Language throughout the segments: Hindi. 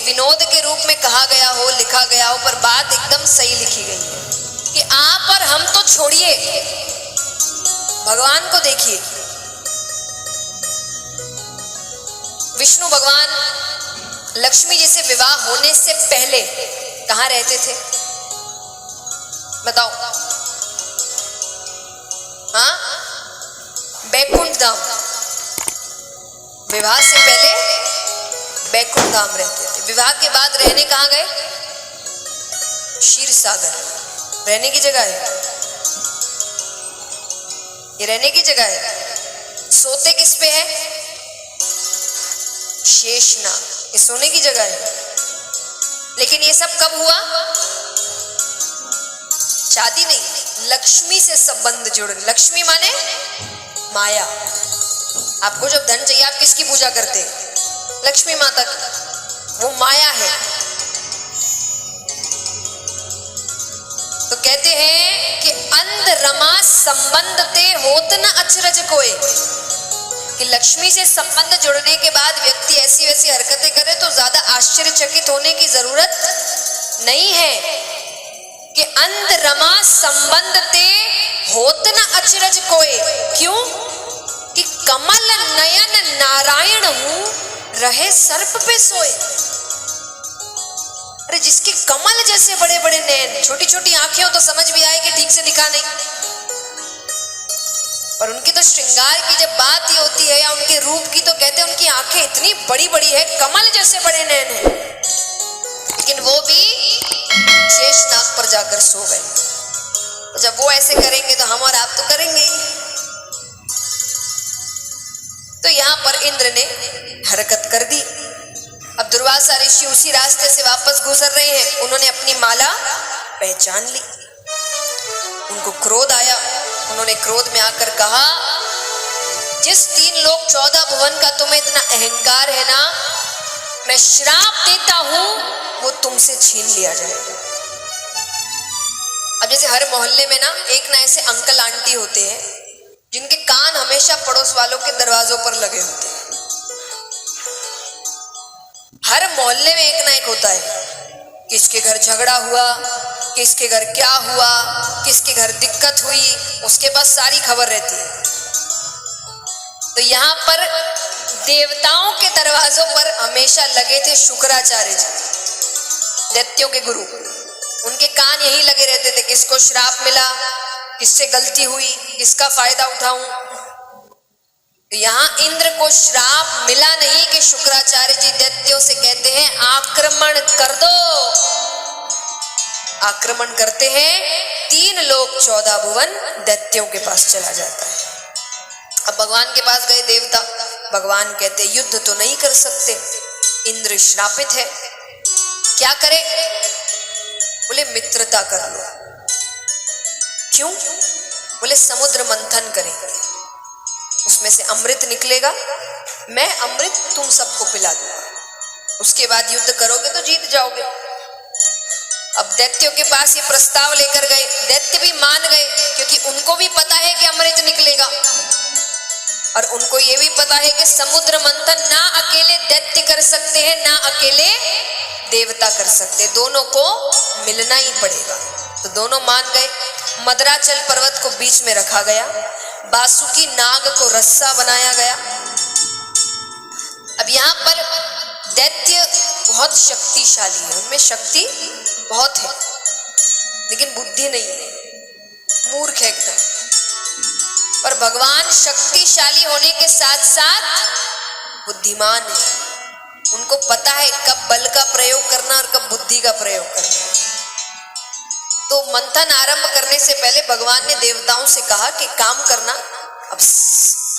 विनोद के रूप में कहा गया हो, लिखा गया हो, पर बात एकदम सही लिखी गई है कि आप और हम तो छोड़िए, भगवान को देखिए। विष्णु भगवान लक्ष्मी जी से विवाह होने से पहले कहाँ रहते थे बताओ? हाँ, बैकुंठ धाम। विवाह से पहले बैकुंठ धाम रहते थे। विवाह के बाद रहने कहाँ गए? क्षीर सागर। रहने की जगह है ये, रहने की जगह है। सोते किस पे है? शेषनाग। ये सोने की जगह है। लेकिन ये सब कब हुआ? शादी नहीं, लक्ष्मी से संबंध जुड़े। लक्ष्मी माने माया। आपको जब धन चाहिए आप किसकी पूजा करते हैं? लक्ष्मी माता की। वो माया है। तो कहते हैं कि अंध रमा संबंध ते होत न अचरज कोई, कि लक्ष्मी से संबंध जुड़ने के बाद व्यक्ति ऐसी वैसी हरकतें करे तो ज्यादा आश्चर्यचकित होने की जरूरत नहीं है। कि अंध रमा संबंध ते होत न अचरज कोई। क्यों? कि कमल नयन नारायण हूं, रहे सर्प पे सोए। अरे जिसके कमल जैसे बड़े बड़े नैन, छोटी छोटी आंखें हो तो समझ भी आए कि ठीक से दिखा नहीं, और उनकी तो श्रृंगार की जब बात ही होती है या उनके रूप की तो कहते हैं उनकी आंखें इतनी बड़ी बड़ी है, कमल जैसे बड़े नैन हैं। लेकिन वो भी शेषनाग पर जाकर सो गए। तो जब वो ऐसे करेंगे तो हम और आप तो करेंगे ही। तो यहां पर इंद्र ने हरकत कर दी। अब दुर्वासा ऋषि उसी रास्ते से वापस गुजर रहे हैं। उन्होंने अपनी माला पहचान ली। उनको क्रोध आया। उन्होंने क्रोध में आकर कहा, जिस 3 लोक 14 भुवन का तुम्हें इतना अहंकार है ना, मैं श्राप देता हूं वो तुमसे छीन लिया जाएगा। अब जैसे हर मोहल्ले में ना एक ना ऐसे अंकल आंटी होते हैं जिनके कान हमेशा पड़ोस वालों के दरवाजों पर लगे होते हैं। हर मोहल्ले में एक ना एक होता है। किसके घर झगड़ा हुआ, किसके घर क्या हुआ, किसके घर दिक्कत हुई, उसके पास सारी खबर रहती है। तो यहाँ पर देवताओं के दरवाजों पर हमेशा लगे थे शुक्राचार्य जी, दैत्यों के गुरु। उनके कान यही लगे रहते थे, किसको श्राप मिला, किससे गलती हुई, किसका फायदा उठाऊं। तो यहाँ इंद्र को श्राप मिला नहीं कि शुक्राचार्य जी दैत्यों से कहते हैं आक्रमण कर दो। आक्रमण करते हैं, 3 लोक 14 भुवन दैत्यों के पास चला जाता है। अब भगवान के पास गए देवता। भगवान कहते युद्ध तो नहीं कर सकते, इंद्र श्रापित है, क्या करे? बोले मित्रता कर लो। क्यों? बोले समुद्र मंथन करेंगे, उसमें से अमृत निकलेगा, मैं अमृत तुम सबको पिला दूंगा, उसके बाद युद्ध करोगे तो जीत जाओगे। अब दैत्यों के पास ये प्रस्ताव लेकर गए। दैत्य भी मान गए क्योंकि उनको भी पता है कि अमृत निकलेगा, और उनको ये भी पता है कि समुद्र मंथन ना अकेले दैत्य कर सकते हैं ना अकेले देवता कर सकते, दोनों को मिलना ही पड़ेगा। तो दोनों मान गए। मदराचल पर्वत को बीच में रखा गया, बासुकी नाग को रस्सा बनाया गया। अब यहाँ पर दैत्य बहुत शक्तिशाली है, उनमें शक्ति बहुत है लेकिन बुद्धि नहीं है, मूर्ख है एकदम। पर भगवान शक्तिशाली होने के साथ साथ बुद्धिमान है। उनको पता है कब बल का प्रयोग करना और कब बुद्धि का प्रयोग करना। तो मंथन आरंभ करने से पहले भगवान ने देवताओं से कहा कि काम करना। अब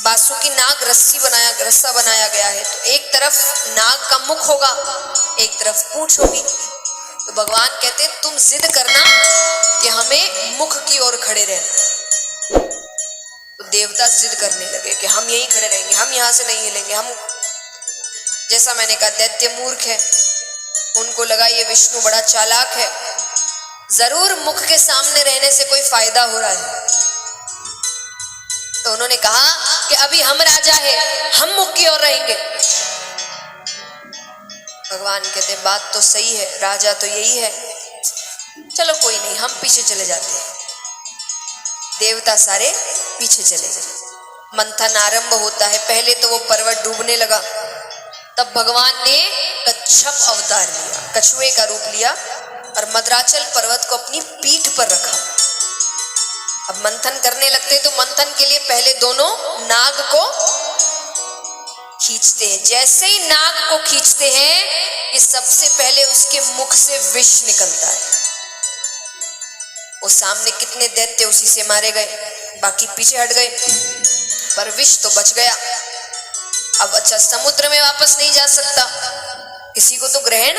बासुकी नाग रस्सा बनाया गया है, तो एक तरफ नाग का मुख होगा, एक तरफ पूंछ होगी। तो भगवान कहते तुम जिद करना कि हमें मुख की ओर खड़े रहना। तो देवता जिद करने लगे कि हम यहीं खड़े रहेंगे, हम यहाँ से नहीं हिलेंगे। हम, जैसा मैंने कहा, दैत्य मूर्ख है, उनको लगा ये विष्णु बड़ा चालाक है, जरूर मुख के सामने रहने से कोई फायदा हो रहा है। तो उन्होंने कहा कि अभी हम राजा है, हम मुख की ओर रहेंगे। भगवान कहते बात तो सही है, राजा तो यही है, चलो कोई नहीं, हम पीछे चले जाते हैं। देवता सारे पीछे चले गए। मंथन आरंभ होता है। पहले तो वो पर्वत डूबने लगा, तब भगवान ने कच्छप अवतार लिया, कछुए का रूप लिया और मद्राचल पर्वत को अपनी पीठ पर रखा। अब मंथन करने लगते तो मंथन के लिए पहले दोनों नाग को खींचते हैं। जैसे ही नाग को खींचते हैं कि सबसे पहले उसके मुख से विष निकलता है। वो सामने कितने दैत्य उसी से मारे गए, बाकी पीछे हट गए, पर विष तो बच गया। अब अच्छा, समुद्र में वापस नहीं जा सकता, किसी को तो ग्रहण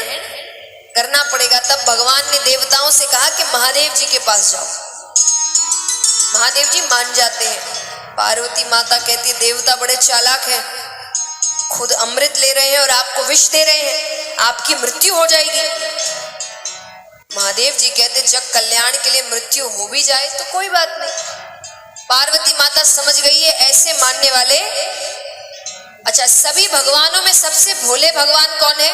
करना पड़ेगा। तब भगवान ने देवताओं से कहा कि महादेव जी के पास जाओ। महादेव जी मान जाते हैं। पार्वती माता कहती है देवता बड़े चालाक हैं, खुद अमृत ले रहे हैं और आपको विष दे रहे हैं, आपकी मृत्यु हो जाएगी। महादेव जी कहते जग कल्याण के लिए मृत्यु हो भी जाए तो कोई बात नहीं। पार्वती माता समझ गई है ऐसे मानने वाले। अच्छा, सभी भगवानों में सबसे भोले भगवान कौन है?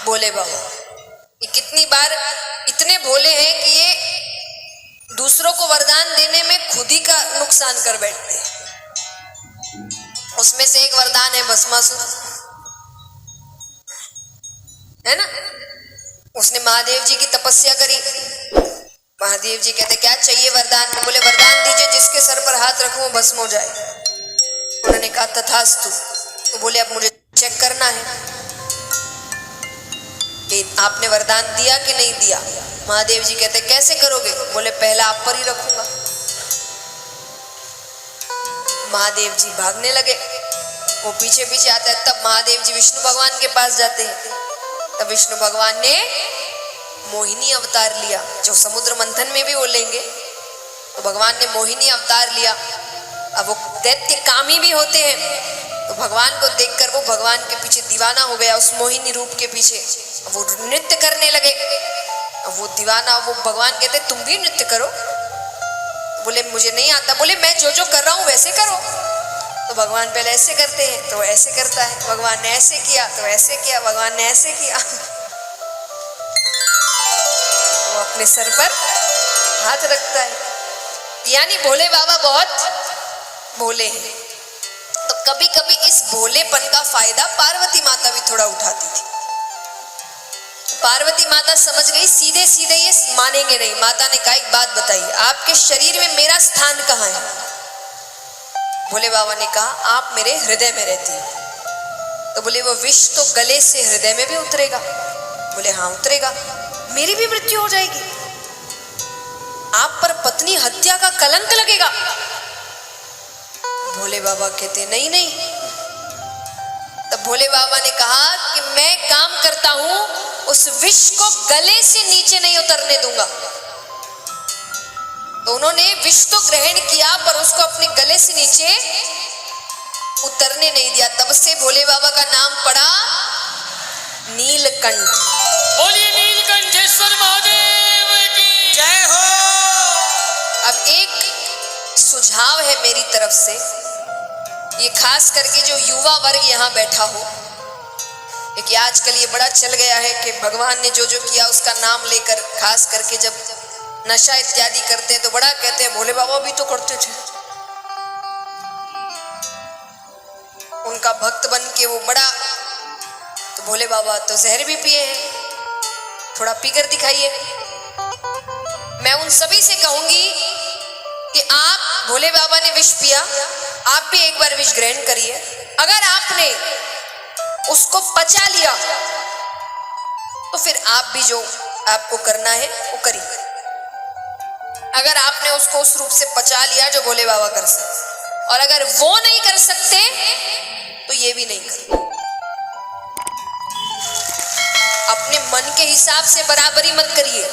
भोले बाबा। ये कितनी बार इतने भोले हैं कि ये दूसरों को वरदान देने में खुद ही का नुकसान कर बैठते हैं। उसमें से एक वरदान है भस्मासुर, है ना? उसने महादेव जी की तपस्या करी। महादेव जी कहते क्या चाहिए वरदान? बोले वरदान दीजिए जिसके सर पर हाथ रखूं वो भस्म हो जाए। उन्होंने कहा तथास्तु। तो बोले अब मुझे चेक करना है कि आपने वरदान दिया कि नहीं दिया। महादेव जी कहते कैसे करोगे? बोले पहला आप पर ही रखूंगा। महादेव जी भागने लगे, वो पीछे पीछे आता है। तब महादेव जी विष्णु भगवान के पास जाते हैं। तब विष्णु भगवान ने मोहिनी अवतार लिया, जो समुद्र मंथन में भी वो लेंगे। तो भगवान ने मोहिनी अवतार लिया। अब वो दैत्य कामी भी होते हैं, तो भगवान को देखकर वो भगवान के पीछे दीवाना हो गया, उस मोहिनी रूप के पीछे। अब वो नृत्य करने लगे। अब वो दीवाना, वो भगवान कहते तुम भी नृत्य करो। बोले मुझे नहीं आता। बोले मैं जो जो कर रहा हूं वैसे करो। तो भगवान पहले ऐसे करते हैं तो ऐसे करता है, भगवान ने ऐसे किया तो ऐसे किया, भगवान ने ऐसे किया। वो अपने सर पर हाथ रखता है। यानी भोले बाबा बहुत भोले हैं। तो कभी कभी इस भोलेपन का फायदा पार्वती माता भी थोड़ा उठाती थी। पार्वती माता समझ गई सीधे सीधे ये मानेंगे नहीं। माता ने कहा एक बात बताइए, आपके शरीर में मेरा स्थान कहाँ है? भोले बाबा ने कहा आप मेरे हृदय में रहती हैं। तो बोले वो विष तो गले से हृदय में भी उतरेगा? बोले हाँ उतरेगा, मेरी भी मृत्यु हो जाएगी, आप पर पत्नी हत्या का कलंक लगेगा। भोले बाबा कहते नहीं नहीं। तब भोले बाबा ने कहा कि मैं काम करता हूं, उस विष को गले से नीचे नहीं उतरने दूंगा। तो उन्होंने विष तो ग्रहण किया पर उसको अपने गले से नीचे उतरने नहीं दिया। तब से भोले बाबा का नाम पड़ा नीलकंठ। बोलिए नीलकंठेश्वर महादेव की जय हो। अब एक सुझाव है मेरी तरफ से, ये खास करके जो युवा वर्ग यहाँ बैठा हो, कि आजकल ये बड़ा चल गया है कि भगवान ने जो जो किया उसका नाम लेकर, खास करके जब नशा इत्यादि करते हैं तो बड़ा कहते हैं भोले बाबा भी तो करते थे। उनका भक्त बन के वो बड़ा, तो भोले बाबा तो जहर भी पिए हैं, थोड़ा पीकर दिखाइए। मैं उन सभी से कहूंगी कि आप, भोले बाबा ने विष पिया, आप भी एक बार विष ग्रहण करिए। अगर आपने उसको पचा लिया तो फिर आप भी जो आपको करना है वो करिए। अगर आपने उसको उस रूप से पचा लिया जो भोले बाबा कर सकते, और अगर वो नहीं कर सकते तो ये भी नहीं कर। अपने मन के हिसाब से बराबरी मत करिए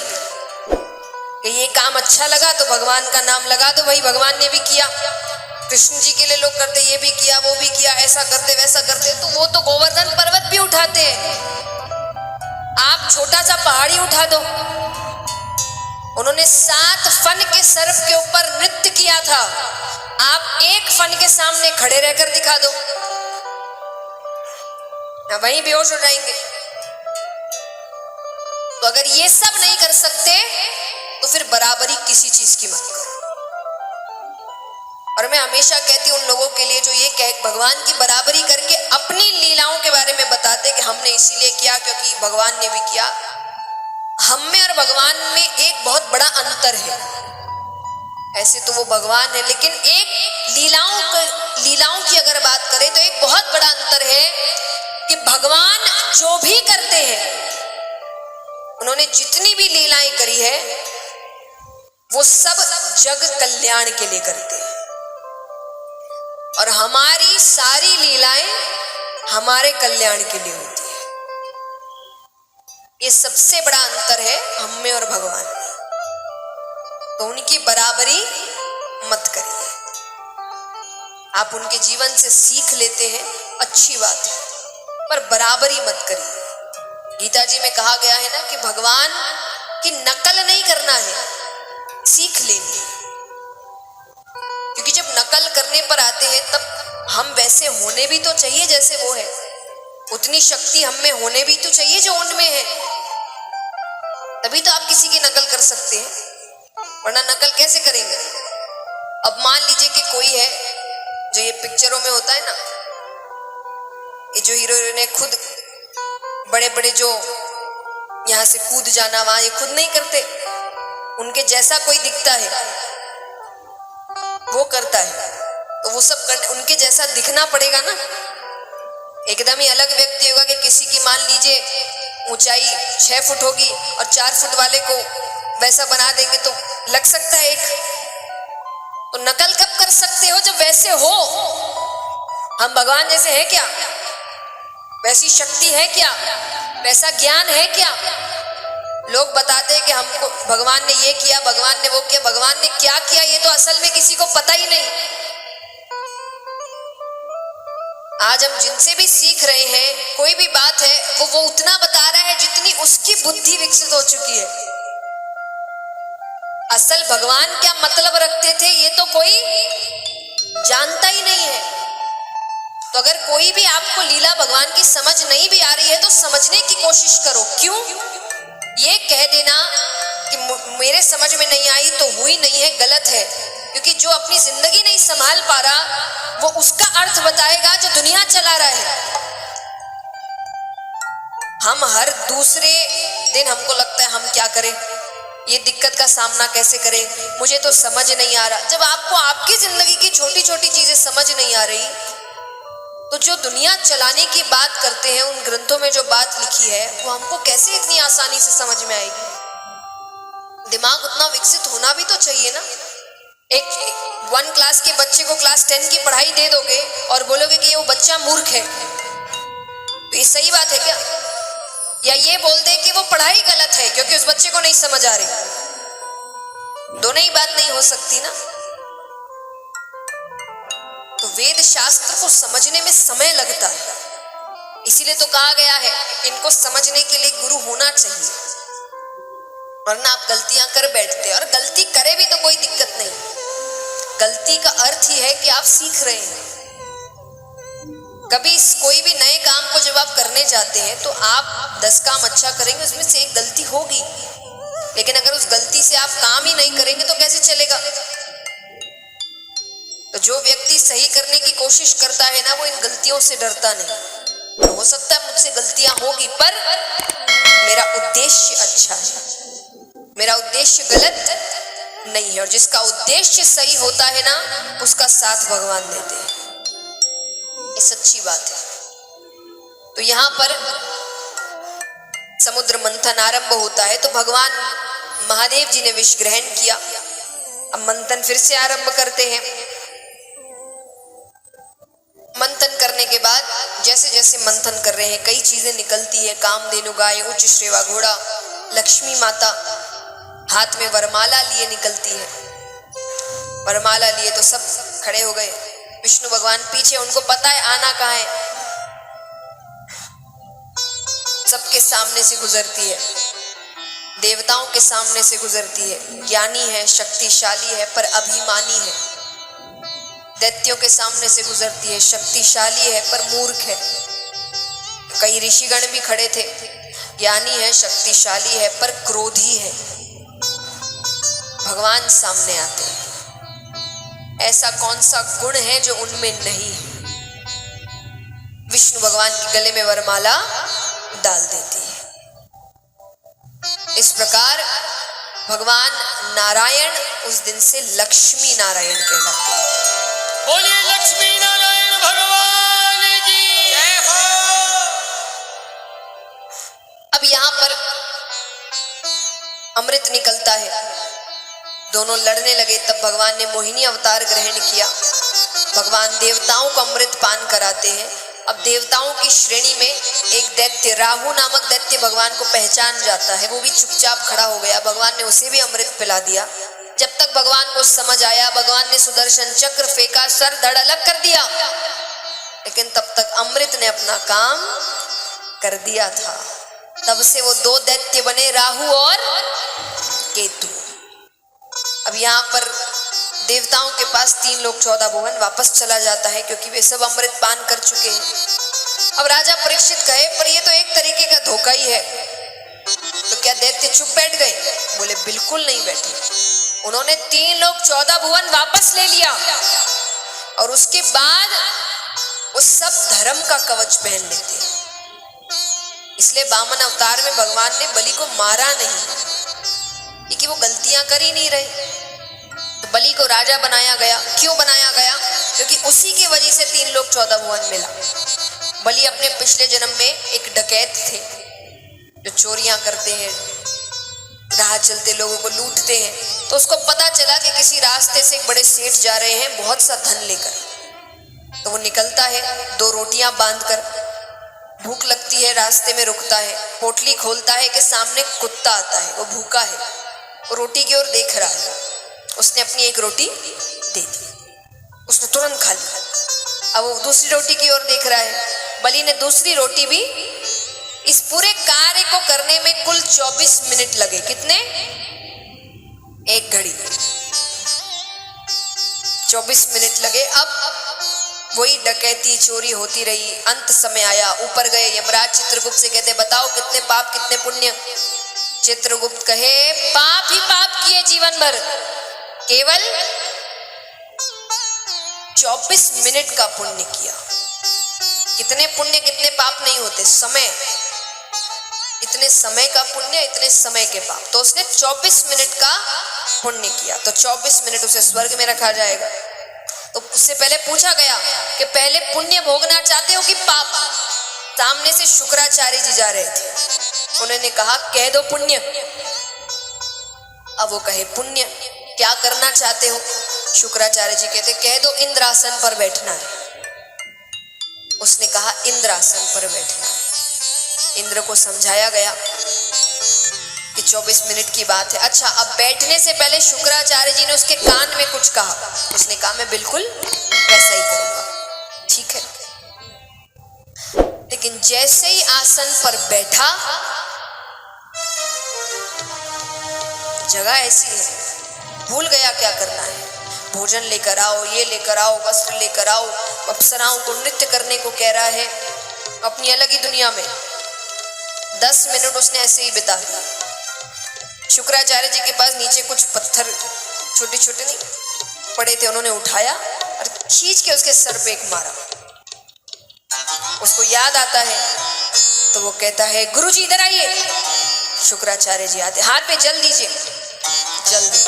कि ये काम अच्छा लगा तो भगवान का नाम लगा दो। भाई भगवान ने भी किया, कृष्ण जी के लिए लोग करते, ये भी किया वो भी किया, ऐसा करते वैसा करते, तो वो तो गोवर्धन पर्वत भी उठाते हैं। आप छोटा सा पहाड़ी उठा दो। उन्होंने 7 फन के सर्प के ऊपर नृत्य किया था, आप एक फन के सामने खड़े रहकर दिखा दो, वहीं बेहोश हो जाएंगे। अगर ये सब नहीं कर सकते तो फिर बराबरी किसी चीज की मत करो। और मैं हमेशा कहती हूँ उन लोगों के लिए जो ये कह भगवान की बराबरी करके अपनी लीलाओं के बारे में बताते कि हमने इसीलिए किया क्योंकि भगवान ने भी किया। हम में और भगवान में एक बहुत बड़ा अंतर है। ऐसे तो वो भगवान है, लेकिन एक लीलाओं की अगर बात करें तो एक बहुत बड़ा अंतर है कि भगवान जो भी करते हैं, उन्होंने जितनी भी लीलाएं करी है वो सब जग कल्याण के लिए करते हैं, और हमारी सारी लीलाएं हमारे कल्याण के लिए होती है। ये सबसे बड़ा अंतर है हम में और भगवान में। तो उनकी बराबरी मत करिए। आप उनके जीवन से सीख लेते हैं, अच्छी बात है, पर बराबरी मत करिए। गीता जी में कहा गया है ना कि भगवान की नकल नहीं करना है, सीख लेनी। क्योंकि जब नकल करने पर आते हैं तब हम वैसे होने भी तो चाहिए जैसे वो है, उतनी शक्ति हम में होने भी तो चाहिए जो उनमें है, तभी तो आप किसी की नकल कर सकते हैं, वरना नकल कैसे करेंगे। अब मान लीजिए कि कोई है जो ये पिक्चरों में होता है ना, ये जो हीरो हीरोइन खुद बड़े बड़े जो यहाँ से कूद जाना वहां, ये खुद नहीं करते, उनके जैसा कोई दिखता है वो करता है, तो वो सब करने उनके जैसा दिखना पड़ेगा ना। एकदम ही अलग व्यक्ति होगा कि किसी की मान लीजिए ऊंचाई 6 फुट होगी और 4 फुट वाले को वैसा बना देंगे तो लग सकता है एक। तो नकल कब कर सकते हो? जब वैसे हो। हम भगवान जैसे हैं क्या? वैसी शक्ति है क्या? वैसा ज्ञान है क्या? लोग बताते हैं कि हमको भगवान ने ये किया, भगवान ने वो किया, भगवान ने क्या किया ये तो असल में किसी को पता ही नहीं। आज हम जिनसे भी सीख रहे हैं कोई भी बात है वो उतना बता रहा है जितनी उसकी बुद्धि विकसित हो चुकी है। असल भगवान क्या मतलब रखते थे ये तो कोई जानता ही नहीं है। तो अगर कोई भी आपको लीला भगवान की समझ नहीं भी आ रही है तो समझने की कोशिश करो। क्यों? ये कह देना कि मेरे समझ में नहीं आई तो हुई नहीं है, गलत है। क्योंकि जो अपनी जिंदगी नहीं संभाल पा रहा वो उसका अर्थ बताएगा जो दुनिया चला रहा है। हम हर दूसरे दिन हमको लगता है हम क्या करें, ये दिक्कत का सामना कैसे करें, मुझे तो समझ नहीं आ रहा। जब आपको आपकी जिंदगी की छोटी छोटी चीजें समझ नहीं आ रही तो जो दुनिया चलाने की बात करते हैं उन ग्रंथों में जो बात लिखी है वो हमको कैसे इतनी आसानी से समझ में आएगी। दिमाग उतना विकसित होना भी तो चाहिए ना। एक 1 क्लास के बच्चे को क्लास 10 की पढ़ाई दे दोगे और बोलोगे कि वो बच्चा मूर्ख है, तो ये सही बात है क्या? या ये बोल दे कि वो पढ़ाई गलत है क्योंकि उस बच्चे को नहीं समझ आ रही? दोनों ही बात नहीं हो सकती ना। तो वेद शास्त्र को समझने में समय लगता है, इसीलिए तो कहा गया है इनको समझने के लिए गुरु होना चाहिए, वरना आप गलतियां कर बैठते। और गलती करे भी तो कोई दिक्कत नहीं, गलती का अर्थ ही है कि आप सीख रहे हैं। कभी कोई भी नए काम को जब आप करने जाते हैं तो आप 10 काम अच्छा करेंगे, उसमें से एक गलती होगी, लेकिन अगर उस गलती से आप काम ही नहीं करेंगे तो कैसे चलेगा? तो जो व्यक्ति सही करने की कोशिश करता है ना वो इन गलतियों से डरता नहीं। तो हो सकता है मुझसे गलतियां होगी पर मेरा उद्देश्य अच्छा है, मेरा उद्देश्य गलत नहीं है। और जिसका उद्देश्य सही होता है ना उसका साथ भगवान देते हैं, ये सच्ची बात है। तो यहाँ पर समुद्र मंथन आरंभ होता है तो भगवान महादेव जी ने विष ग्रहण किया। अब मंथन फिर से आरंभ करते हैं। मंथन करने के बाद जैसे जैसे मंथन कर रहे हैं कई चीजें निकलती है। कामधेनु गाय, उच्च श्रेवा घोड़ा, लक्ष्मी माता हाथ में वरमाला लिए निकलती है। वरमाला लिए तो सब खड़े हो गए, विष्णु भगवान पीछे, उनको पता है आना कहाँ है। सबके सामने से गुजरती है, देवताओं के सामने से गुजरती है। ज्ञानी है, शक्तिशाली है पर अभिमानी है। दैत्यों के सामने से गुजरती है, शक्तिशाली है पर मूर्ख है। कई ऋषिगण भी खड़े थे, ज्ञानी है, शक्तिशाली है, पर क्रोधी है। भगवान सामने आते हैं, ऐसा कौन सा गुण है जो उनमें नहीं है? विष्णु भगवान के गले में वरमाला डाल देती है। इस प्रकार भगवान नारायण उस दिन से लक्ष्मी नारायण कहलाते हैं। बोलिए लक्ष्मी नारायण भगवान की जय हो। अब यहां पर अमृत निकलता है, दोनों लड़ने लगे। तब भगवान ने मोहिनी अवतार ग्रहण किया। भगवान देवताओं को अमृत पान कराते हैं। अब देवताओं की श्रेणी में एक दैत्य, राहु नामक दैत्य भगवान को पहचान जाता है। वो भी चुपचाप खड़ा हो गया। भगवान ने उसे भी अमृत पिला दिया। जब तक भगवान को समझ आया, भगवान ने सुदर्शन चक्र फेंका, सर धड़ अलग कर दिया, लेकिन तब तक अमृत ने अपना काम कर दिया था। तब से वो दो दैत्य बने, राहु और केतु। अब यहाँ पर देवताओं के पास 3 लोक 14 भुवन वापस चला जाता है, क्योंकि वे सब अमृत पान कर चुके हैं। अब राजा परीक्षित कहे, पर ये तो एक तरीके का धोखा ही है। तो क्या दैत्य चुप बैठ गए? बोले बिल्कुल नहीं बैठे। उन्होंने 3 लोक 14 भुवन वापस ले लिया और उसके बाद वो सब धर्म का कवच पहन लेते हैं। इसलिए वामन अवतार में भगवान ने बलि को मारा नहीं, क्योंकि वो गलतियां कर ही नहीं रहे। तो बलि को राजा बनाया गया। क्यों बनाया गया? क्योंकि उसी की वजह से 3 लोक 14 भुवन मिला। बलि अपने पिछले जन्म में एक डकैत थे, जो चोरियां करते हैं, राह चलते लोगों को लूटते हैं। तो उसको पता चला कि किसी रास्ते से एक बड़े सेठ जा रहे हैं बहुत सा धन लेकर। तो वो निकलता है 2 रोटियां बांधकर। भूख लगती है, रास्ते में रुकता है, पोटली खोलता है कि सामने कुत्ता आता है। वो भूखा है, वो रोटी की ओर देख रहा है। उसने अपनी एक रोटी दे दी, उसने तुरंत खा ली। अब वो दूसरी रोटी की ओर देख रहा है। बलि ने दूसरी रोटी भी। इस पूरे कार्य को करने में कुल 24 मिनट लगे। कितने? 1 घड़ी, 24 मिनट लगे। अब वही डकैती चोरी होती रही। अंत समय आया, ऊपर गए। यमराज चित्रगुप्त से कहते, बताओ कितने पाप कितने पुण्य? चित्रगुप्त कहे, पाप ही पाप किए जीवन भर, केवल 24 मिनट का पुण्य किया। कितने पुण्य कितने पाप नहीं होते, समय, इतने समय का पुण्य, इतने समय के पाप। तो उसने 24 मिनट का पुण्य किया, तो 24 मिनट उसे स्वर्ग में रखा जाएगा। तो उससे पहले पूछा गया कि पहले पुण्य भोगना चाहते हो कि पाप? सामने से शुक्राचार्य जी जा रहे थे। उन्होंने कहा, कह दो पुण्य। अब वो कहे पुण्य। क्या करना चाहते हो? शुक्राचार्य जी कहते, कह दो इंद्रासन पर बैठना है। उसने कहा इंद्रासन पर बैठना है। इंद्र को समझाया गया कि 24 मिनट की बात है। अच्छा, अब बैठने से पहले शुक्राचार्य जी ने उसके कान में कुछ कहा। उसने कहा, मैं बिल्कुल वैसा ही करूंगा। ठीक है। लेकिन जैसे ही आसन पर बैठा, जगह ऐसी है, भूल गया क्या करना है। भोजन लेकर आओ, ये लेकर आओ, वस्त्र लेकर आओ, अप्सराओं को नृत्य करने को कह रहा है, अपनी अलग ही दुनिया में। 10 मिनट उसने ऐसे ही बिता दिया। शुक्राचार्य जी के पास नीचे कुछ पत्थर छोटे छोटे नहीं पड़े थे, उन्होंने उठाया और खींच के उसके सर पे एक मारा। उसको याद आता है तो वो कहता है, गुरुजी इधर आइए। शुक्राचार्य जी आते, हाथ पे जल दीजिए। जल्दी।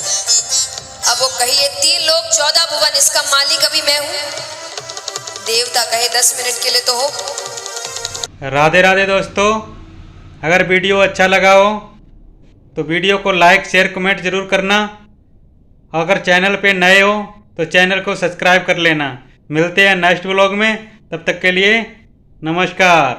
अब वो कहिए 3 लोक 14 भुवन, इसका मालिक अभी मैं हूं। देवता कहे 10 मिनट के लिए तो हो। राधे राधे दोस्तों, अगर वीडियो अच्छा लगा हो तो वीडियो को लाइक शेयर कमेंट जरूर करना। अगर चैनल पे नए हो तो चैनल को सब्सक्राइब कर लेना। मिलते हैं नेक्स्ट व्लॉग में, तब तक के लिए नमस्कार।